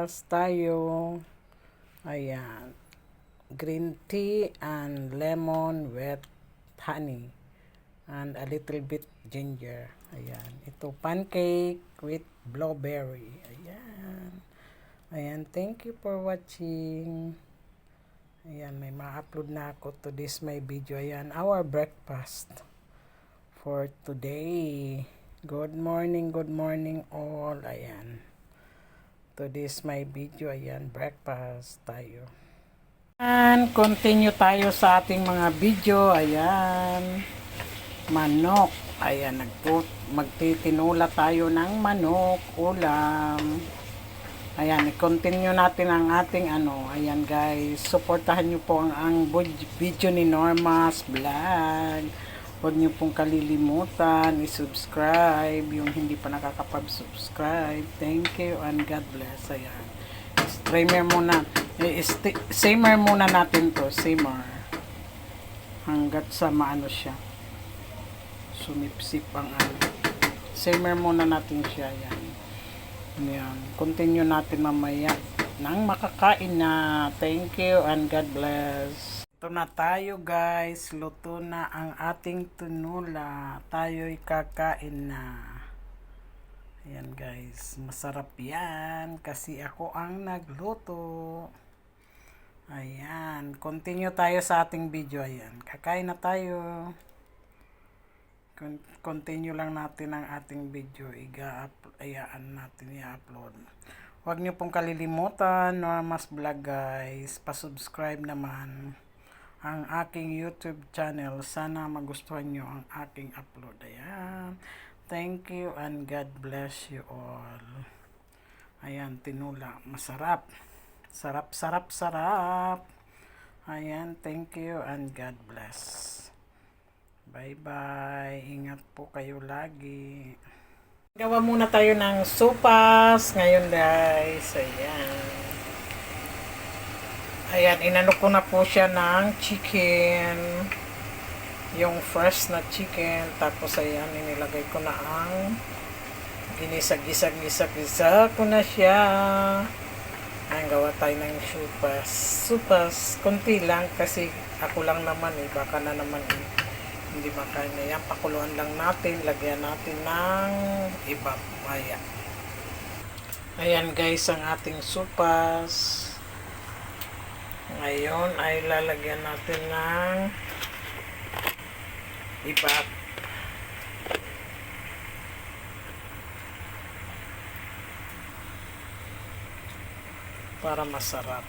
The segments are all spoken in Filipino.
breakfast tayo. Ayan. Green tea and lemon with honey. And a little bit ginger. Ayan. Ito pancake with blueberry. Ayan. Ayan. Thank you for watching. Ayan. May ma-upload na ako to this my video. Ayan. Our breakfast for today. Good morning all. Ayan. To this my video. Ayan. Breakfast tayo. And continue tayo sa ating mga video. Ayan. Manok. Ayan, magtitinula tayo ng manok, ulam. Ayan, i-continue natin ang ating ayan guys, supportahan nyo po ang video ni Norma's Vlog. Huwag nyo pong kalilimutan, i-subscribe, yung hindi pa nakakapag-subscribe. Thank you and God bless. Ayan. Simmer muna natin to, simmer. Hanggat sa maano siya. Sumipsip ang simmer muna natin siya. Yan. Yan. Continue natin mamaya nang makakain na. Thank you and God bless. Ito na tayo guys. Luto na ang ating tinula. Tayo'y kakain na. Ayan guys. Masarap yan. Kasi ako ang nagluto. Ayan. Continue tayo sa ating video. Ayan. Kakain na tayo. Continue lang natin ang ating video. Ayaan natin i-upload. Huwag nyo pong kalilimutan Norma's Vlog guys. Pa-subscribe naman ang aking YouTube channel. Sana magustuhan nyo ang aking upload. Ayan. Thank you and God bless you all. Ayan, tinula. Masarap. Sarap. Ayan, thank you and God bless. Bye-bye. Ingat po kayo lagi. Gawa muna tayo ng sopas ngayon guys. Ayan. Ayan, inano ko na po siya ng chicken. Yung fresh na chicken. Tapos ayan, inilagay ko na ang ginisag ko na siya. Ayan, gawa tayo ng sopas. Kunti lang kasi ako lang naman baka na naman hindi makain na yan. Pakuluan lang natin. Lagyan natin ng iba. Ayan guys, ang ating sopas. Ngayon ay lalagyan natin ng iba. Para masarap.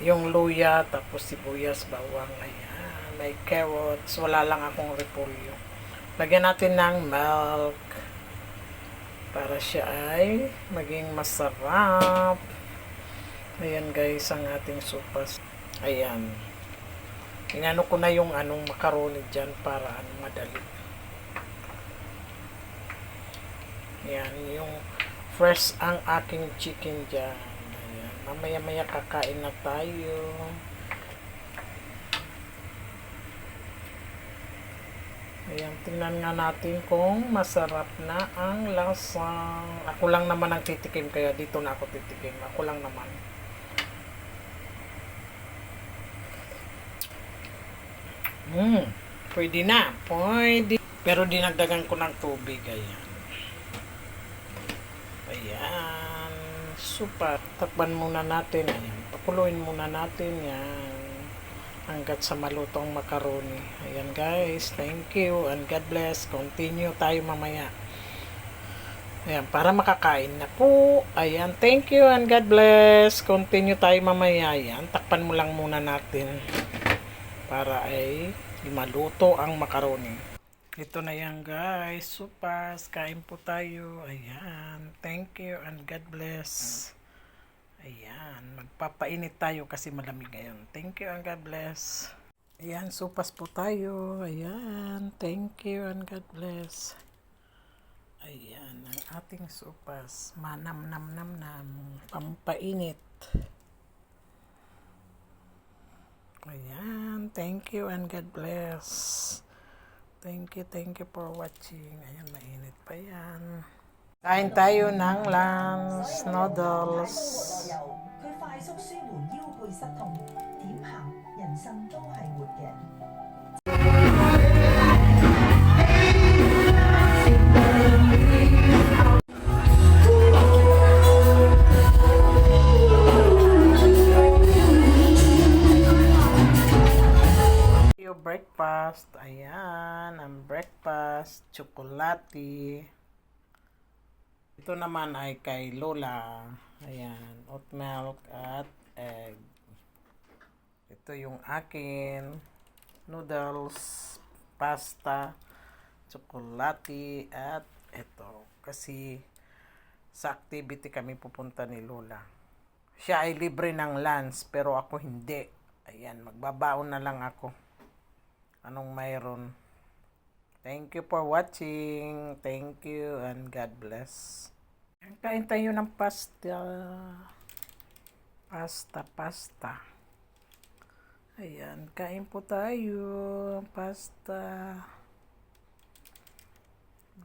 Yung luya, tapos sibuyas, bawang, ayan, may carrots, wala lang akong repolyo. Lagyan natin ng milk para siya ay maging masarap. Ayan guys, ang ating sopas. Ayan. Inano ko na yung macaroni dyan para madali. Ayan, yung fresh ang aking chicken dyan. Mamaya kakain na tayo. Ayan, tingnan nga natin kung masarap na ang lasa. Ako lang naman ang titikim, kaya dito na ako titikim. Ako lang naman. Pwede na. Pwede. Pero dinagdagan ko ng tubig. Ayan. Ayan. Super. Takpan muna natin. Ayan. Pakuluin muna natin yan. Hanggat sa maluto ang macaroni. Ayan guys. Thank you and God bless. Continue tayo mamaya. Ayan. Para makakain na po. Ayan. Thank you and God bless. Continue tayo mamaya. Ayan. Takpan mo lang muna natin. Para ay maluto ang macaroni. Ito na yan guys. Sopas. Kain po tayo. Ayan. Thank you and God bless. Ayan. Magpapainit tayo kasi malamig ngayon. Thank you and God bless. Ayan. Sopas po tayo. Ayan. Thank you and God bless. Ayan. Ang ating sopas. Manam-nam-nam-nam. Pampainit. Ayan. Thank you and God bless. Thank you for watching. Ayan, mainit pa yan. Kain tayo ng lunch, noodles. 有佢快速舒緩腰背失痛，點行人生都係活嘅。Yung breakfast, ayan, ang breakfast, tsokolate. Ito naman ay kay Lola, ayan, oat milk at egg. Ito yung akin, noodles, pasta, tsokolate, at ito. Kasi sa activity kami pupunta ni Lola. Siya ay libre ng lunch, pero ako hindi. Ayan, magbabaon na lang ako. Anong mayroon? Thank you for watching. Thank you and God bless. Kain tayo ng pasta. Pasta. Ayan, kain po tayo. Pasta.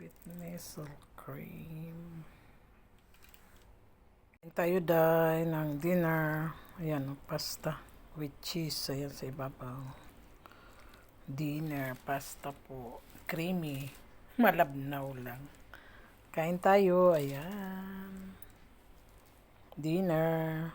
With nasal cream. Kain tayo dahil ng dinner. Ayan, pasta. With cheese. Ayan sa ibabaw. Dinner, pasta po. Creamy. Malabnaw lang. Kain tayo. Ayan. Dinner.